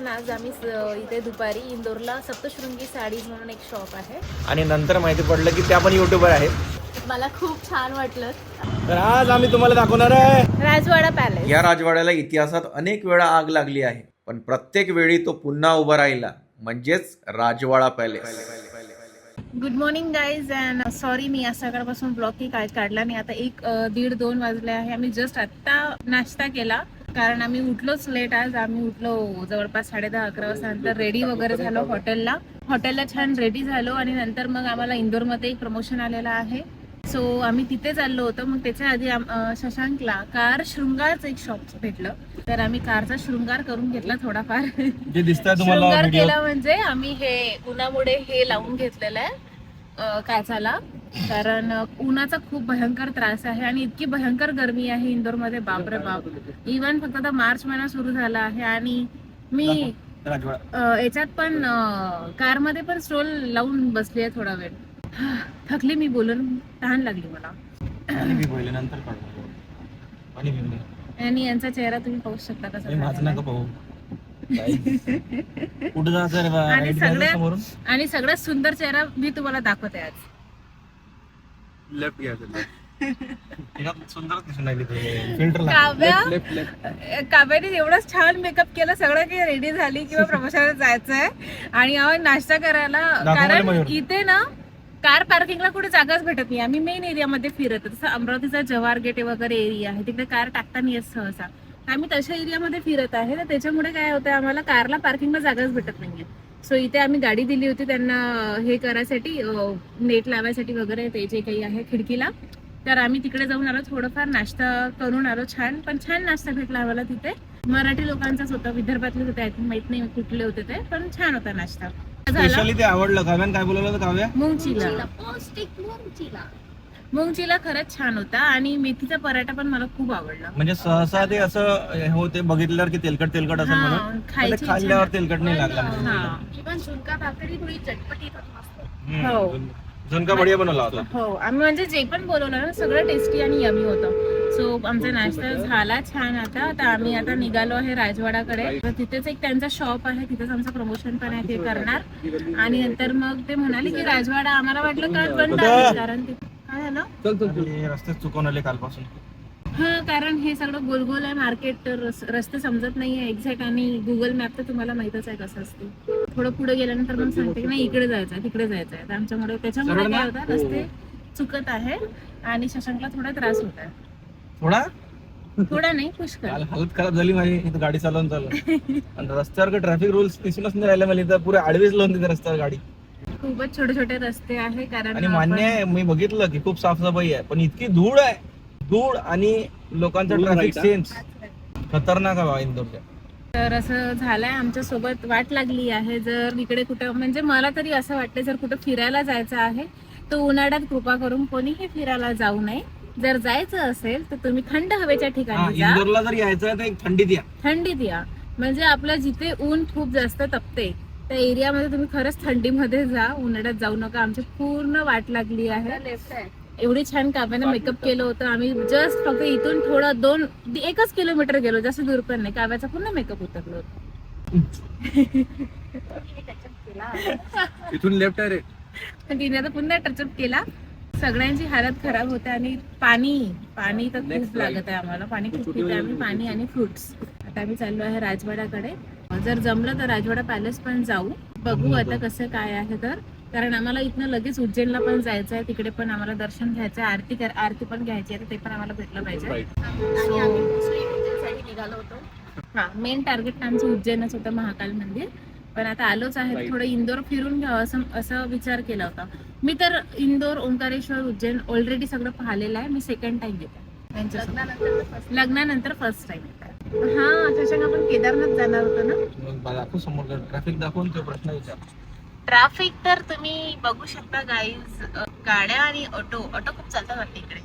पण आज आम्ही इथे दुपारी इंदोरला सप्तशृंगी साडीज म्हणून एक शॉप आहे आणि नंतर माहिती पडलं की त्या पण युट्यूबर आहेत. मला खूप छान वाटलं. तर आज आम्ही तुम्हाला दाखवणार आहे राजवाडा पॅलेस. या राजवाड्याला इतिहासात अनेक वेळा आग लागली आहे, पण प्रत्येक वेळी तो पुन्हा उभा राहिला, म्हणजेच Rajwada palace. Good morning guys and sorry मी आज सकाळपासून ब्लॉग की काय काढला नाही. आता 1-1:30-2 वाजले आहे. आम्ही जस्ट आत्ता नाश्ता केला कारण आम्ही उठलोच लेट. आज आम्ही उठलो जवळपास 10:30-11 वाजता. नंतर रेडी वगैरे झालो हॉटेलला छान रेडी झालो आणि नंतर मग आम्हाला इंदोरमध्ये एक प्रमोशन आलेला आहे. सो आम्ही तिथे चाललो होतो. मग त्याच्या आधी शशांकला कार शृंगारचं एक शॉप भेटलं, तर आम्ही कारचा शृंगार करून घेतला थोडाफार. जे दिसतंय तुम्हाला शृंगार व्हिडिओ, केला म्हणजे आम्ही हे उन्हामुळे हे लावून घेतलेलं आहे काचाला, कारण उन्हाचा खूप भयंकर त्रास आहे आणि इतकी भयंकर गरमी आहे इंदोरमध्ये, बापरे बाप. इव्हन फक्त आता मार्च महिना सुरू झाला आहे आणि मी याच्यात पण कारमध्ये पण स्टॉल लावून बसली आहे थोडा वेळ. थकली मी बोलून, तहान लागली मला. आणि यांचा चेहरा तुम्ही पाहू शकता कसा आणि सगळ्यात सुंदर चेहरा मी तुम्हाला दाखवते आज. काव्याने एवढंच छान मेकअप केलं, सगळं काही रेडी झाली किंवा प्रमोशनला जायचंय आणि आम्ही नाश्ता करायला. कारण इथे ना कार पार्किंगला कुठे जागाच भेटत नाही. आम्ही मेन एरियामध्ये फिरत, जसं अमरावतीचा जव्हार गेट वगैरे एरिया आहे, तिकडे कार टाकता नाही येत सहसा. आम्ही तशा एरियामध्ये फिरत आहे, तर त्याच्यामुळे काय होतं, आम्हाला कारला पार्किंगला जागाच भेटत नाहीये. सो इथे आम्ही गाडी दिली होती त्यांना हे करायसाठी, नेट लावायसाठी वगैरे, ते जे काही आहे खिडकीला. तर आम्ही तिकडे जाऊन आलो, थोडंफार नाश्ता करून आलो. पण छान नाश्ता भेटला आम्हाला तिथे. मराठी लोकांचाच होता, विदर्भातलेच होते, माहित नाही कुठले होते ते, पण छान होता नाश्ता. स्पेशली ते आवडलं. काव्यान काय बोलवलं होतं काव्या? मुंगचीला खरंच छान होता आणि मेथीचा पराठा पण मला खूप आवडला. म्हणजे सहसा ते असं होते बघितल्यावर की तेलकट असं म्हणून, खायची खाल्ल्यावर तेलकट नाही लागला. इव्हन झुणका भाकरी थोडी चटपटीत होती. हो, झुणका बढिया बनवला होता. हो, आम्ही म्हणजे जे पण बोलवलं ना सगळं टेस्टी आणि यमी होतं. सो आमचा नाश्ता झाला छान. आता आम्ही निघालो आहे राजवाडाकडे. तिथेच एक त्यांचा शॉप आहे, तिथेच आमचं प्रमोशन पण आहे, ते करणार. आणि नंतर मग ते म्हणाले की राजवाडा, आम्हाला वाटलं का बंद आहे, कारण ते काय झालं, रस्ते चुकवून आले कालपासून. हा, कारण हे सगळं गोल आहे मार्केट, तर रस्ते समजत नाहीये एक्झॅक्ट. आणि गुगल मॅप तर तुम्हाला माहितच आहे कसं असते. थोडं पुढे गेल्यानंतर मग सांगते की नाही इकडे जायचंय तिकडे जायचंय. तर आमच्यामुळे त्याच्यामुळे काय होतं, रस्ते चुकत आहे आणि शशांकला थोडा त्रास होत आहे. थोडा नाही, पुष्कळ. हालत खराब झाली माझी इथं गाडी चालवून आणि रस्त्यावर ट्रॅफिक रूल्स दिसूनच नाही राहिले मला. इथं पुरे आडवीच लावून तिथे रस्त्यावर गाडी. खूपच छोटे रस्ते आहे. कारण आणि मान्य आहे, मी बघितलं की खूप साफसफाई आहे, पण इतकी धूळ आहे, धूळ आणि लोकांचा ट्रॅफिक सेन्स खतरनाक आहे इंदोरच्या. तर असं झालंय, आमच्या सोबत वाट लागली आहे. जर इकडे कुठं, म्हणजे मला तरी असं वाटतं, जर कुठं फिरायला जायचं आहे तर उन्हाळ्यात कृपा करून कोणीही फिरायला जाऊ नये. जर जायचं असेल तर तुम्ही थंड हवेच्या ठिकाणी जा. इंदोरला जर यायचं आहे तर थंडीत या. म्हणजे आपलं जिथे ऊन खूप जास्त तपते त्या एरियामध्ये तुम्ही खरंच थंडीमध्ये जा, उन्हाळ्यात जाऊ नका. आमची पूर्ण वाट लागली आहे. एवढी छान काव्याने मेकअप केलं होतं. आम्ही जस्ट फक्त इथून थोडं 1 किलोमीटर गेलो, जास्त दूर पण नाही. काव्याचा पूर्ण मेकअप उतरलो होता. इथून लेफ्ट आहे रे. तिने आता पुन्हा टचअप केला. सगळ्यांची हालत खराब होते आणि पाणी तर खूप लागत आहे आम्हाला. पाणी खूप पिते आम्ही, पाणी आणि फ्रुट्स. आता आम्ही चाललो आहे राजवाड्याकडे. जर जमलं तर राजवाडा पॅलेस पण जाऊ, बघू आता कसं काय आहे. तर कारण आम्हाला इथनं लगेच उज्जैनला पण जायचं आहे, तिकडे पण आम्हाला दर्शन घ्यायचं आहे, आरती पण घ्यायची आहे, ते पण आम्हाला भेटलं पाहिजे. आणि आम्ही उज्जैनसाठी निघालो होतो. हा, मेन टार्गेट आमचं उज्जैनच होतं, महाकाल मंदिर. पण आता आलोच आहे, थोडं इंदोर फिरून घ्यावं असं विचार केला होता. मी तर इंदोर, ओंकारेश्वर, उज्जैन ऑलरेडी सगळं पाहिलेलं आहे. मी सेकंड टाइम येते, लग्नानंतर फर्स्ट टाइम येते. हा, शशांक आपण केदारनाथ जाणार होतो ना. समोर ट्रॅफिक दाखवून तो प्रश्न विचार. ट्रॅफिक तर तुम्ही बघू शकता गाईज, गाड्या आणि ऑटो खूप चालतात वाटतं इकडे,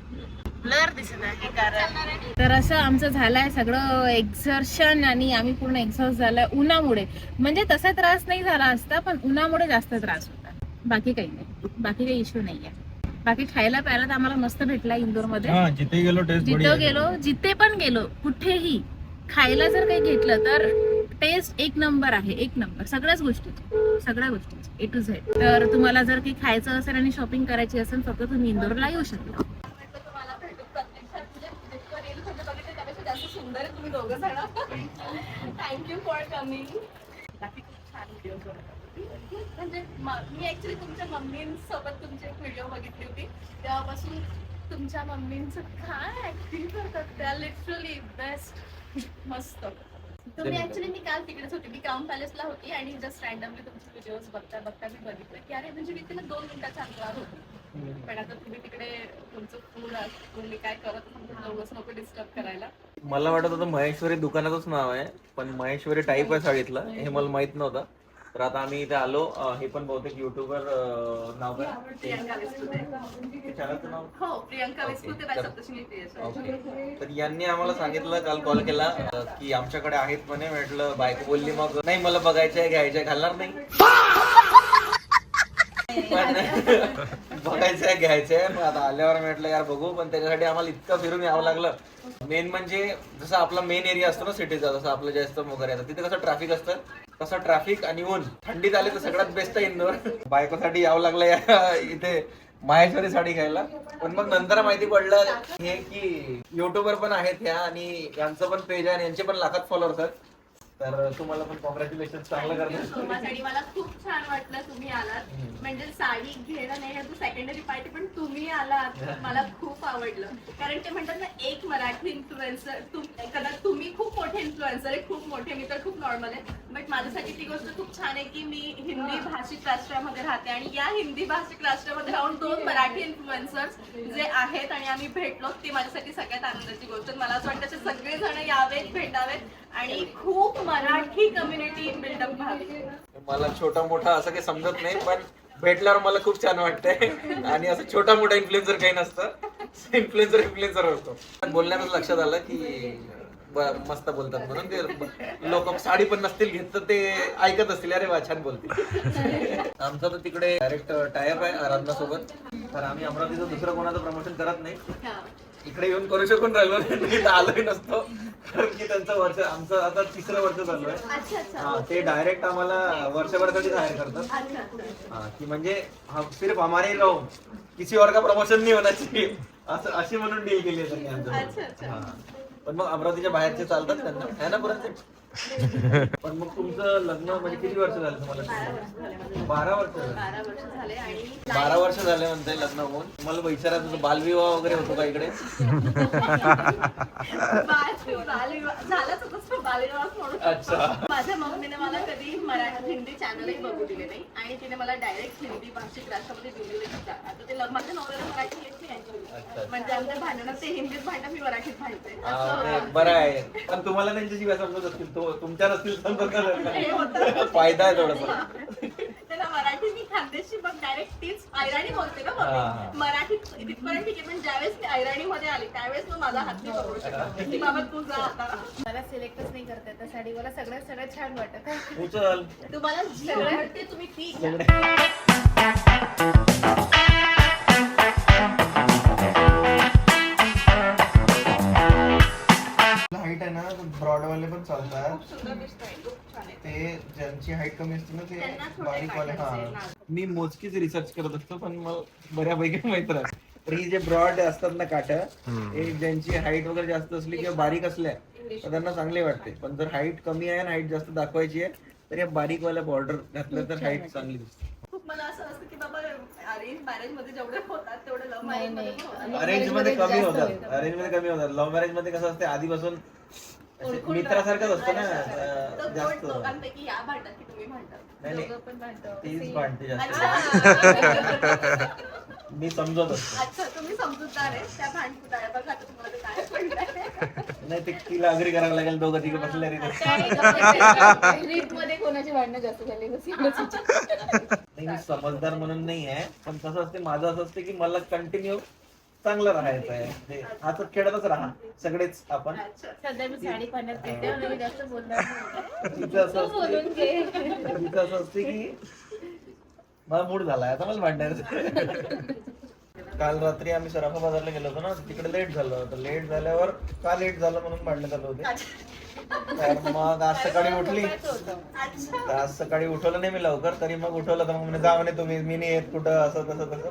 ब्लर दिसत आहे. कारण तर असं आमचं झालंय सगळं एक्झर्शन आणि आम्ही पूर्ण एक्झॉस्ट झालाय उन्हामुळे. म्हणजे तसा त्रास नाही झाला असता, पण उन्हामुळे जास्त त्रास होता. बाकी काही नाही, बाकी काही इश्यू नाहीये. बाकी खायला प्यायला तर आम्हाला मस्त भेटला इंदोरमध्ये. जिथे पण गेलो कुठेही खायला जर काही घेतलं तर टेस्ट एक नंबर आहे, एक नंबर सगळ्या गोष्टी A to Z. तर तुम्हाला जर काही खायचं असेल आणि शॉपिंग करायची असेल फक्त तुम्ही इंदोरला येऊ शकता. सुंदर आहे तुम्ही दोघं जण. Thank you for coming. बाकी खूप छान व्हिडिओ म्हणजे मी ऍक्च्युली तुमच्या मम्मींसोबत तुमची एक व्हिडिओ बघितली होती तेव्हापासून तुमच्या मम्मींचं काय ऍक्टिंग करतात त्या लिटरली बेस्ट मस्त. तुम्ही ऍक्च्युली मी काल तिकडेच होती, मी क्राऊन पॅलेसला होती आणि जस्ट रँडमली तुमचे व्हिडिओज बघता मी बघितलं की अरे म्हणजे मी तिला 2 मिनिटाचा अंतरावर होती. पण आता तुम्ही तिकडे तुमचं फूड तुम्ही काय करत लोकच नको डिस्टर्ब करायला. मला वाटत होतं महेश्वरी दुकानाचंच नाव आहे, पण महेश्वरी टाईप आहे साडीतलं, हे मला माहित नव्हतं. तर आता आम्ही इथे आलो. हे पण बहुतेक युट्यूबर नाव काय प्रियंका विस्पुते. चॅनलचं नाव हो, Priyanka Vispute by Saptashrungi creation. Okay. तर यांनी आम्हाला सांगितलं, काल कॉल केला की आमच्याकडे आहेत म्हणे. म्हटलं बायको बोलली मग नाही मला बघायचंय घ्यायचंय, घालणार नाही पण बघायचंय घ्यायचंय. मग आता आल्यावर म्हटलं यार बघू, पण त्याच्यासाठी आम्हाला इतकं फिरून यावं लागलं. मेन म्हणजे जसं आपला मेन एरिया असतो ना सिटीचा, जसं आपलं जास्त वगैरे येतं तिथे कसं ट्रॅफिक असतं, तसं ट्रॅफिक आणि ऊन. थंडीत आले तर सगळ्यात बेस्ट आहे इंदोर. बायकोसाठी यावं लागलं इथे माहेश्वरी साडी घ्यायला. पण मग नंतर माहिती पडलं हे की युट्यूबर पण आहेत ह्या आणि यांचं पण पेज आहे आणि यांचे पण लाखात फॉलोअर्स आहेत. तर तुम्हाला पण कॉंग्रॅच्युलेशन, चांगलं करतो. साडी मला खूप छान वाटलं तुम्ही आलात. म्हणजे साडी घेणं नाही तू सेकंडरी पार्टी, पण तुम्ही आलात मला खूप आवडलं. कारण ते म्हणतात ना एक मराठी इन्फ्लुएन्सर, कदाचित तुम्ही खूप मोठे इन्फ्लुएन्सर आहे, खूप मोठे, मी तर खूप नॉर्मल आहे. बट माझ्यासाठी ती गोष्ट खूप छान आहे की मी हिंदी भाषिक राष्ट्रामध्ये राहते आणि या हिंदी भाषिक राष्ट्रामध्ये राहून 2 मराठी इन्फ्लुएन्सर्स जे आहेत आणि आम्ही भेटलो, ती माझ्यासाठी सगळ्यात आनंदाची गोष्ट. मला असं वाटतं असे सगळेजण यावेत, भेटावेत आणि खूप मराठी कम्युनिटी बिल्डअप व्हावी. मला छोटा मोठा असं काही समजत नाही, पण भेटल्यावर मला खूप छान वाटतंय. आणि असं छोटा मोठा इन्फ्लुएन्सर काही नसतं, इन्फ्लुएन्सर असतो. बोलण्यातच लक्षात आलं की मस्त बोलतात म्हणून. ते लोक साडी पण नसतील घेत तर ते ऐकत असतील अरे वा छान बोलते. आमचं तर तिकडे डायरेक्ट टायअप आहे आराधना सोबत. तर आम्ही अमरावतीचं दुसरं कोणाचं प्रमोशन करत नाही. इकडे येऊन करू शकून राहिलो नाही, आलोही नसतो. कारण की त्यांचं वर्ष, आमचं आता 3रं वर्ष चालू आहे. हा, ते डायरेक्ट आम्हाला वर्षभरासाठी हायर करतात. हा, की म्हणजे सिर्फ हमारे राहून किसी और का प्रमोशन नाही होना चाहिए असं अशी म्हणून डील केली आहे त्यांनी आमच्या. पण मग अमरावतीच्या बाहेरचे चालतात त्यांना आहे ना परत. पण मग तुमचं लग्न म्हणजे किती वर्ष झालं तुम्हाला? 12 वर्ष झाले. 12 वर्ष झाले म्हणते लग्न होऊन. तुम्हाला विचारायचं बालविवाह वगैरे होतो का इकडे? अच्छा. माझ्या मम्मीने मला कधी मराठी हिंदी चॅनलही बघू दिले नाही आणि तिने मला डायरेक्ट हिंदी भाषिक राष्ट्रामध्ये दिलेले. आता ते माझ्या नवऱ्याला मराठी येत नाही, म्हणजे आमच्या भांडणात ते हिंदीत भांडण, मी मराठीत भांडते. बरं आहे. पण तुम्हाला त्यांच्याशी काय समजत असतील, तुमच्या नसतील समजत. फायदा आहे थोडासा. त्याला मराठी मी खानदेशी बघ डायरेक्ट तीच ऐराणी बोलते ना मम्मी. मराठीत तिथपर्यंत ठीक आहे, पण ज्यावेळेस मी ऐराणी मध्ये आली त्यावेळेस मग माझा हात नाही पकडू शकत की बाबा तू जा आता. मला सिलेक्टच नाही करता येत साडी. मला सगळ्यात छान वाटत. उचल तुम्हाला सगळं वाटते तुम्ही ती घ्या. हाईट आहे ना ब्रॉड वाले पण चालतात. ते ज्यांची हाईट कमी असते ना ते बारीक वाले. हा, मी मोजकीच रिसर्च करत असतो पण मला बऱ्यापैकी माहित राहत. तर ही जे ब्रॉड असतात ना काठ, हे ज्यांची हाईट वगैरे जास्त असली किंवा बारीक असल्या तर त्यांना चांगले वाटते. पण जर हाईट कमी आहे आणि हाईट जास्त दाखवायची आहे तर या बारीक वाल्या बॉर्डर घातलं तर हाईट चांगली दिसते. मला असं असतं की बाबा अरेंज मॅरेज मध्ये जेवढे होतात तेवढे लव्ह मॅरेज मध्ये अरेंज मध्ये कमी होतात. लव्ह मॅरेज मध्ये कसं असते आधीपासून मित्रासारखंच असतं ना जास्त. दोघांपैकी या भांडतात की तुम्ही भांडतात? नाही तीच भांडते जास्त. मी समजत असतो. अच्छा, तुम्ही समजूतदार आहे. त्या भांडकुटाळ्या बघा आता तुम्हाला ते काय पडलंय. नाही ते तिला अग्री करावं लागेल, दोघं तिघं बसले रे. मध्ये कोणाची भांडणं जास्त झाली नाही मी समजदार म्हणून नाही आहे, पण कसं असते माझं असं असते की मला कंटिन्यू चांगलं राहायचं आहे. हातात खेळतच राहा सगळेच आपण. सध्या मी साडी पाण्यात घेते आणि जास्त बोलणार नाही. तिचं असं असते की मला मूड झालाय आता मला भांडायचं. काल रात्री आम्ही सराफा बाजारला गेलो होतो ना, तिकडे लेट झालं होतं. लेट झाल्यावर का लेट झालं म्हणून भांडणं चालू होते. तर मग आज सकाळी उठली, तर आज सकाळी उठवलं नाही मी लवकर, तरी मग उठवलं तर मग म्हणे जा म्हणे तुम्ही, मी नाही येत कुठं, असं तसं तसं.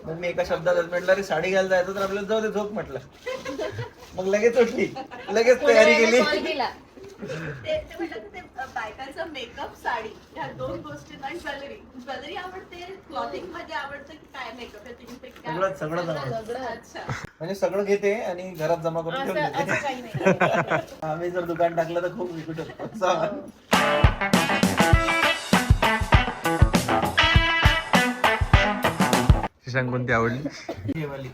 मग मी एका शब्दात म्हटलं अरे साडी घ्यायला जायचं तर आपल्याला जाऊ दे झोप म्हटलं. मग लगेच उठली, लगेच तयारी केली. बायकांचा मेकअप, साडी ह्या दोन गोष्टी आणि ज्वेलरी आवडते, क्लॉथिंग मध्ये आवडतं की काय मेकअप सगळंच आवडतं. अच्छा. म्हणजे सगळं घेते आणि घरात जमा करून ठेवून असं देते. काही नाही. आम्ही जर दुकान टाकलं तर खूप विकू शकतो. शशांक कोणती आवडली? हे वाली.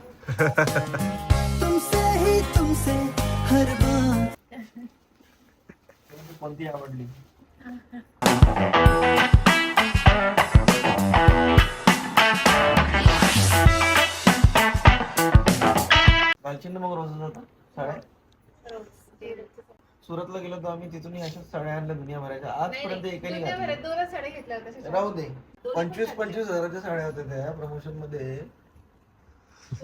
कोणती आवडली? घालशील ना मग रोज जाता साड्या? सुरतला गेलो तर आम्ही तिथूनही अशाच साड्या आणल्या दुनिया भरायच्या. आजपर्यंत एकही नाही घातली. दोनच साड्या घेतल्या होत्या. राहू दे. 25-25 हजाराच्या साड्या होत्या त्या प्रमोशन मध्ये.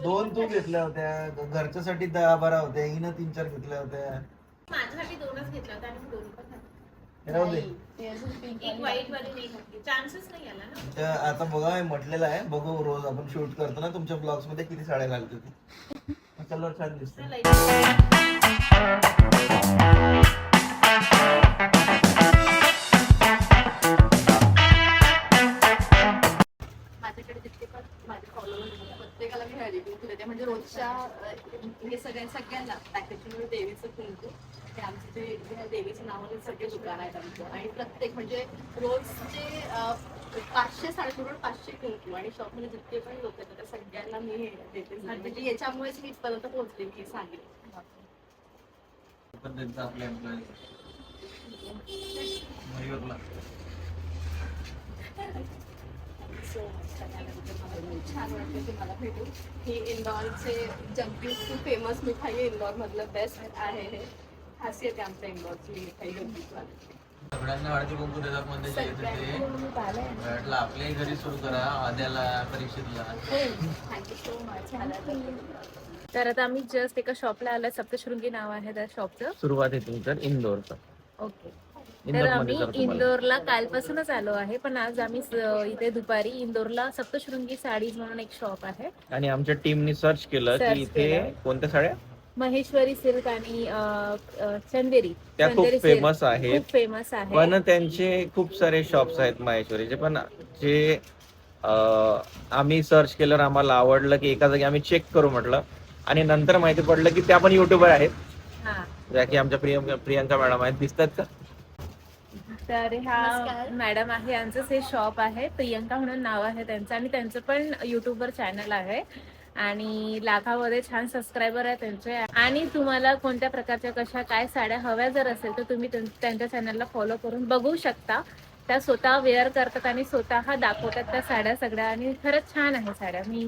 2 तू घेतल्या होत्या, घरच्यासाठी 10-12 होत्या, हिनं 3-4 घेतल्या होत्या. माझ्यासाठी 2च घेतल्या होत्या आणि 2 पण घातल्या. राहू दे. एक वाईट वाली नाही घातली, चान्सच नाही आला ना. त्या आता बघा हे म्हटलेलं आहे, बघू रोज आपण शूट करतो ना तुमच्या ब्लॉग्स मध्ये किती साड्या घालतो ती. कलर छान दिसतो. माझ्याकडे जितके पण माझे फॉलोअर्स आहेत प्रत्येकाला मी हळदी कुंकू देते. म्हणजे रोजच्या हे सगळ्यांना पॅकेजवर देवीचं कुंकू, हे आमचं जे देवीचं नावाने सगळे दुकान आहेत आमचं. आणि प्रत्येक म्हणजे रोजचे 500 साडेसोडून 500 कुंकू आणि शॉपमध्ये जितके पण लोक आहेत त्या सगळ्यांना मी हे देते. म्हणजे याच्यामुळेच मी इथपर्यंत पोहोचले की सांगेल. आपल्या मयूरला सो खूप छान वाटलं की मला भेटून. ही इंदौरचे जम्पी खूप फेमस मिठाई आहे, इंदौरमधलं बेस्ट आहे. हे खासियत आहे आमच्या इंदौरची मिठाई जम्पीवाली. सगळ्यांना हळदी कुंकू देतात म्हणजे म्हटलं आपल्याही घरी सुरू करा, आद्याला परीक्षेतला. Thank you so much. तर आता आम्ही जस्ट एका शॉपला आलोय, सप्तशृंगी नाव आहे त्या शॉपचं. सुरुवात आहे तुमचं इंदोरचं. ओके. तर आम्ही इंदोरला कालपासूनच आलो आहे, पण आज आम्ही इथे दुपारी इंदोरला सप्तशृंगी साडीज म्हणून एक शॉप आहे. आणि आमच्या टीमनी सर्च केलं की इथे कोणत्या साड्या महेश्वरी सिल्क आणि चंदेरी त्या खूप फेमस आहेत. खूप फेमस आहे. पण त्यांचे खूप सारे शॉप्स आहेत महेश्वरीचे, पण जे आम्ही सर्च केल्यावर आम्हाला आवडलं की एका जागी आम्ही चेक करू म्हटलं, आणि नंतर माहिती पडलं की त्या पण युट्यूबर आहेत, हा. ज्या की आमच्या प्रियंका मॅडम आहेत. दिसतात का? तर ह्या मॅडम आहे, यांचंच हे शॉप आहे, प्रियंका म्हणून नाव आहे त्यांचं, आणि त्यांचं पण युट्यूबवर चॅनल आहे आणि लाखामध्ये छान सबस्क्रायबर आहे त्यांचे. आणि तुम्हाला कोणत्या प्रकारच्या कशा काय साड्या हव्या जर असेल तर तुम्ही त्यांच्या चॅनलला फॉलो करून बघू शकता. त्या स्वतः वेअर करतात आणि स्वतः दाखवतात त्या साड्या सगळ्या, आणि खरंच छान आहे साड्या. मी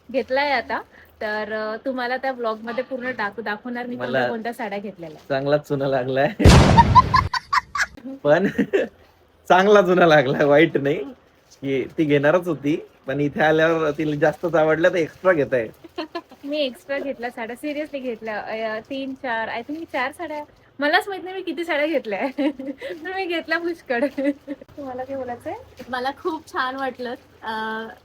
घेतलाय आता, तर तुम्हाला त्या ब्लॉग मध्ये पूर्ण दाखवणार मी कोणत्या साड्या घेतलेल्या. चांगलाच चुना लागलाय पण चांगला जुना लागलाय, वाईट नाही. की ती घेणारच होती, पण इथे आल्यावर तिला जास्तच आवडल्या तर एक्स्ट्रा घेत आहे. मी एक्स्ट्रा घेतल्या साड्या, सिरियसली घेतल्या 3-4 आय थिंक 4 साड्या. मलाच माहित नाही मी किती साड्या घेतल्या पण मी घेतल्या पुष्कळ. तुम्हाला काय बोलायचंय? मला खूप छान वाटलं.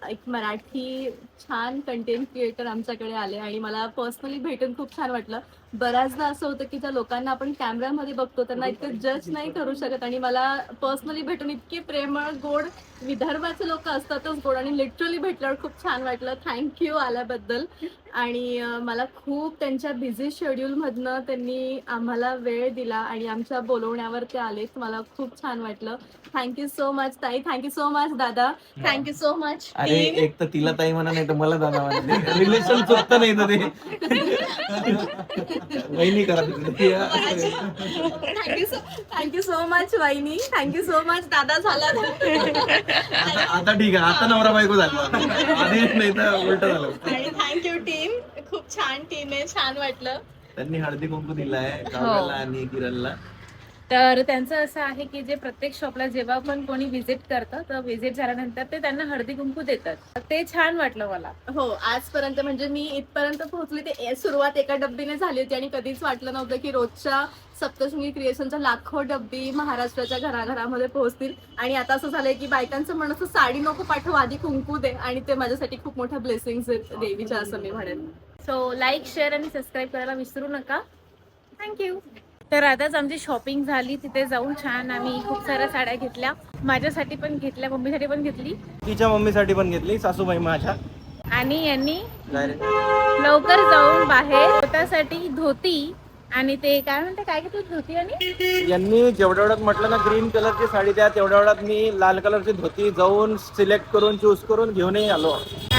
एक मराठी छान कंटेंट क्रिएटर आमच्याकडे आले आणि मला पर्सनली भेटून खूप छान वाटलं. बऱ्याचदा असं होतं की ज्या लोकांना आपण कॅमेऱ्यामध्ये बघतो त्यांना इतकं जज नाही करू शकत, आणि मला पर्सनली भेटून इतके प्रेमळ गोड विदर्भाचे लोक असतातच गोड, आणि लिटरली भेटल्यावर खूप छान वाटलं. थँक्यू आल्याबद्दल. आणि मला खूप त्यांच्या बिझी शेड्यूलमधनं त्यांनी आम्हाला वेळ दिला आणि आमच्या बोलवण्यावर ते आले. मला खूप छान वाटलं. थँक्यू सो मच ताई, थँक्यू सो मच दादा, थँक्यू सो मच. अरे एक तर तिला ताई म्हणा, नाही तर मला दादा म्हणा. रिलेशन चुकतं नाही तर ते वहिनी करा. थँक्यू सो मच वहिनी, थँक्यू सो मच दादा. झाला आता ठीक आहे, आता नवरा बायको झाला, आधी नाही तर उलट झालं. आणि थँक्यू टीम, खूप छान टीम आहे, छान वाटलं. त्यांनी हळदी कुंकू दिलाय काव्याला आणि किरणला. तर त्यांचं असं आहे की जे प्रत्येक शॉपला जेव्हा पण कोणी व्हिजिट करतं तर व्हिजिट झाल्यानंतर ते त्यांना हळदी कुंकू देतात. ते छान वाटलं मला. हो, आजपर्यंत म्हणजे मी इथपर्यंत पोहोचली ते सुरुवात एका डब्बीने झाली होती आणि कधीच वाटलं नव्हतं की रोजच्या सप्तशृंगी क्रिएशनच्या लाखो डब्बी महाराष्ट्राच्या घराघरामध्ये पोहोचतील. आणि आता असं झालंय की बायकांचं म्हणणं असं साडी नको पाठव, आधी कुंकू दे, आणि ते माझ्यासाठी खूप मोठ्या ब्लेसिंग्स आहेत देवीच्या, असं मी म्हणेन. सो लाईक, शेअर आणि सबस्क्राईब करायला विसरू नका. थँक्यू. तर आताच आमची शॉपिंग झाली. तिथे जाऊन छान आम्ही खूप साऱ्या साड्या घेतल्या. माझ्यासाठी पण घेतल्या, मम्मीसाठी पण घेतली तिच्या मम्मीसाठी पण घेतली, सासूबाई माझ्या. आणि यांनी Direct. लवकर जाऊन बाहेर स्वतःसाठी धोती आणि ते काय म्हणते, काय घेतलं धोती आणि यांनी जेवढ्या वेळात म्हटलं ना ग्रीन कलरची साडी द्या, तेवढ्या वेळात मी लाल कलरची धोती जाऊन सिलेक्ट करून चूज करून घेऊनही आलो.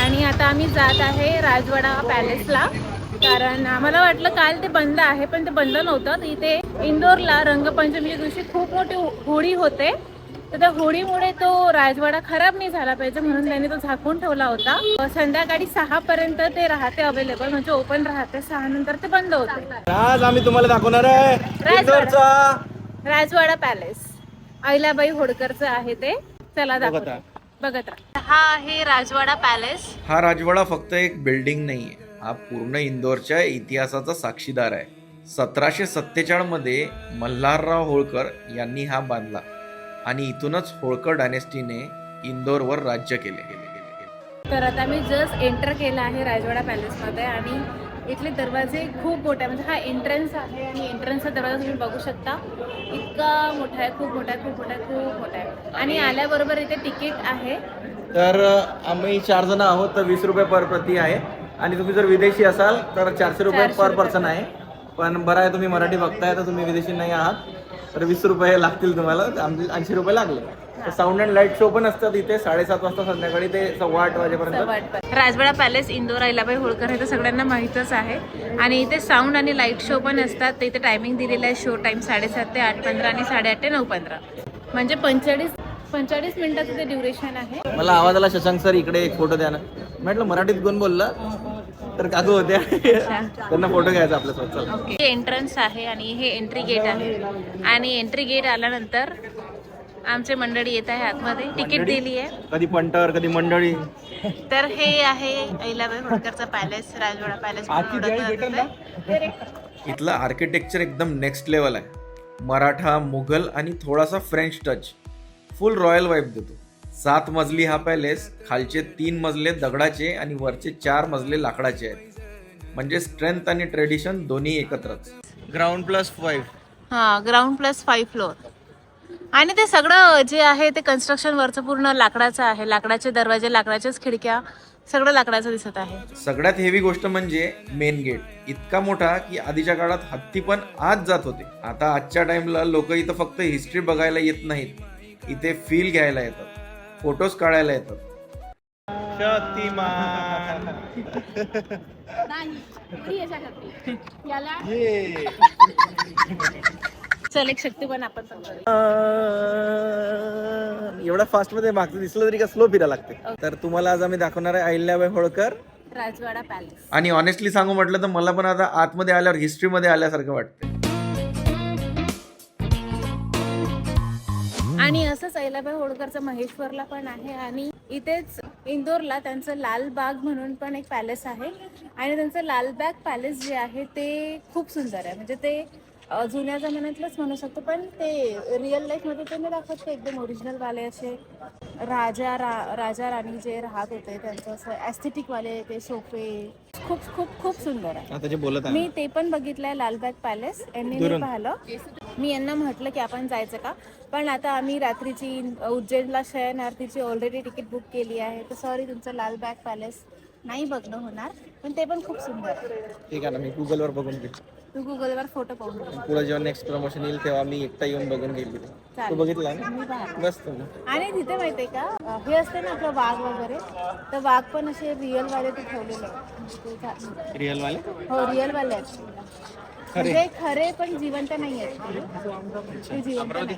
आणि आता आम्ही जात आहे राजवाडा पॅलेसला. कारण आम्हाला वाटलं काल ते बंद आहे, पण ते बंद नव्हतं. इथे इंदोरला रंगपंचमीच्या दिवशी खूप मोठी होळी होते. तर त्या होळीमुळे तो राजवाडा खराब नाही झाला पाहिजे म्हणून त्यांनी तो झाकून ठेवला होता. संध्याकाळी 6 पर्यंत ते राहते अवेलेबल, म्हणजे ओपन राहते. 6 नंतर ते बंद होते. आज आम्ही तुम्हाला दाखवणार आहे इंदोरचा राजवाडा पॅलेस. अहिल्याबाई होळकरचं आहे ते. चला दाखवतो, बघत राहा. हा आहे राजवाडा पॅलेस. हा राजवाडा फक्त एक बिल्डिंग नाहीये, हा पूर्ण इंदोरच्या इतिहासाचा साक्षीदार आहे. 1747 मध्ये मल्हारराव होळकर यांनी हा बांधला आणि इथूनच होळकर डायनेस्टीने इंदोरवर राज्य केले. तर आता मी जस्ट एंटर केला आहे राजवाडा पॅलेसमध्ये आणि इथले दरवाजे खूप मोठे आहे. म्हणजे हा एंट्रन्स आहे आणि एंट्रन्सचा दरवाजा तुम्ही बघू शकता. इतका मोठा आहे, खूप मोठा आहे, खूप मोठा आहे, खूप मोठा आहे. आणि आल्याबरोबर इथे तिकीट आहे. तर आम्ही 4 जण आहोत, तर 20 रुपये पर प्रति आहे. आणि तुम्ही जर विदेशी असाल तर 400 रुपये पर पर्सन आहे. पण बरं आहे तुम्ही मराठी बघताय, तर तुम्ही विदेशी नाही आहात, तर 20 रुपये लागतील तुम्हाला. 80 रुपये लागले. तर साऊंड अँड लाईट शो पण असतात इथे 7:30 वाजता संध्याकाळी ते 8:15 वाजेपर्यंत. राजवाडा पॅलेस इंदोर अहिल्याबाई होळकर हे तर सगळ्यांना माहीतच आहे. आणि इथे साऊंड आणि लाईट शो पण असतात. तर इथे टायमिंग दिलेला आहे शो टाइम 7:30 ते 8:15 आणि 8:30 ते 9:15. म्हणजे 45 मिनिटाचं ते ड्युरेशन आहे. मला आवाज आला, शशांक सर इकडे एक फोटो द्या ना. म्हटलं मराठीत कोण बोलला, तर काकू होत्या, त्यांना फोटो घ्यायचा आपल्यासोबत. चला. हे एंट्रन्स आहे आणि हे एंट्री गेट आहे. आणि एंट्री गेट आल्यानंतर आमचे मंडळी येत आहे आतमध्ये. तिकीट दिली आहे. कधी पंटर, कधी मंडळी. तर हे आहे अहिल्याबाई होळकरचा पॅलेस, राजवाडा पॅलेस. इथलं आर्किटेक्चर एकदम नेक्स्ट लेवल आहे. मराठा, मुघल आणि थोडासा फ्रेंच टच, फुल रॉयल वाईब देतो. 7 मजली हा पॅलेस. खालचे 3 मजले दगडाचे आणि वरचे 4 मजले लाकडाचे आहेत. म्हणजे स्ट्रेंथ आणि ट्रेडिशन दोन्ही एकत्रच. ग्राउंड +5. हा, ग्राउंड +5 फ्लोअर. आणि ते सगळं जे आहे ते कन्स्ट्रक्शन वरचं पूर्ण लाकडाचं आहे. लाकडाचे दरवाजे, लाकडाच्याच खिडक्या, सगळं लाकडाचं दिसत आहे. सगळ्यात हेवी गोष्ट म्हणजे मेन गेट. इतका मोठा की आधीच्या काळात हत्ती पण आत जात होते. आता आजच्या टाइमला लोक इथं फक्त हिस्ट्री बघायला येत नाहीत, इथे फील घ्यायला येतात, फोटोज काढायला येतात. शक्तिमान. चल एक शक्तिमान आपण पण करू. एवढा फास्ट मध्ये मागचं दिसलं तरी का स्लो फिरायला लागते. तर तुम्हाला आज आम्ही दाखवणार आहे अहिल्याबाई होळकर राजवाडा पॅलेस. आणि ऑनेस्टली सांगू म्हटलं तर मला पण आता आतमध्ये आल्यावर हिस्ट्रीमध्ये आल्यासारखं वाटतं. आणि असंच अहिल्याबाई होळकरचं महेश्वरला पण आहे. आणि इथेच इंदोरला त्यांचं लालबाग म्हणून पण एक पॅलेस आहे. आणि त्यांचं लालबाग पॅलेस जे आहे ते खूप सुंदर आहे. म्हणजे ते जुन्या जमान्यातलंच म्हणू शकतो, पण ते रिअल लाईफमध्ये ते नाही दाखवत. ते एकदम ओरिजिनल वाले असे राजा राणी जे राहत होते त्यांचं असं ॲस्थेटिक वाले ते सोफे खूप खूप खूप सुंदर आहे. आता जे बोलत आहे मी ते पण बघितलंय लालबाग पॅलेस. यांनी नाही पाहिलं. मी यांना म्हटलं की आपण जायचं का, पण आता आम्ही रात्रीची उज्जैनला शयन आरतीची ऑलरेडी तिकीट बुक केली आहे. तर सॉरी, तुमचं लालबाग पॅलेस नाही बघणं होणार. पण ते पण खूप सुंदर आहे. ठीक आहे ना, मी गुगलवर बघून घेईन. तू गुगलवर फोटो पाहून बघ. पुढे जेव्हा नेक्स्ट प्रमोशन येईल तेव्हा मी एकटा येऊन बघून घेईल. तू चालेल. बघितला ना, मी पाहते. बस तू. आणि तिथे माहितीये का, हे असते ना आपलं वाघ वगैरे, तर वाघ पण असे रिअल वाले ते ठेवलेले आहेत. रिअल वाले. हो, रिअल वाले आहेत. म्हणजे खरे पण जिवंत नाही आहेत. ते जिवंत नाही.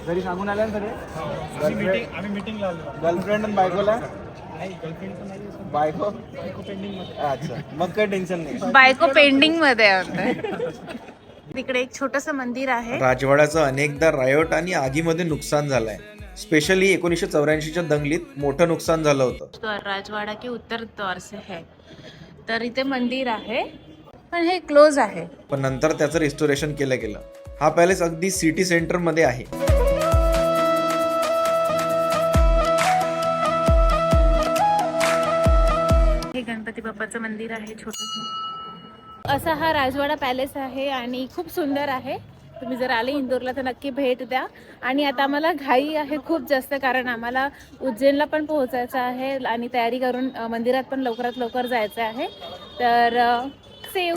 घरी सांगून आल्या ना सगळे. गर्लफ्रेंड आणि बायकोला बायको अच्छा, मग काही टेन्शन नाही. बायको पेंडिंग मध्ये आहे. तिकडे एक छोटस मंदिर आहे. राजवाड्याचं अनेकदा रायोट आणि आगीमध्ये नुकसान झालंय. स्पेशली 1984च्या दंगलीत मोठं नुकसान झालं होतं. द्वार राजवाडा के उत्तर द्वार से है. तर इथे मंदिर आहे पण हे क्लोज आहे. पण नंतर त्याचं रिस्टोरेशन केलं गेलं. हा पॅलेस अगदी सिटी सेंटर मध्ये आहे. हे गणपती बाप्पाचं मंदिर आहे छोटं. असा हा राजवाडा पॅलेस आहे आणि खूप सुंदर आहे. तुम्ही जर आले इंदोरला तर नक्की भेट द्या. आणि आता आम्हाला घाई आहे खूप जास्त, कारण आम्हाला उज्जैनला पण पोहोचायचं आहे आणि तयारी करून मंदिरात पण लवकरात लवकर जायचं आहे. तर सेव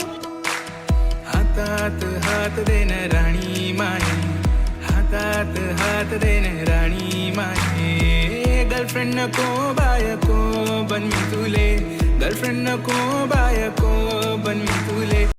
हातात हात देन राणी माई, हातात हात देन राणी माई. गर्लफ्रेंड नको बायको बन मी तुले, गर्लफ्रेंड नको बायको बन मी तुले.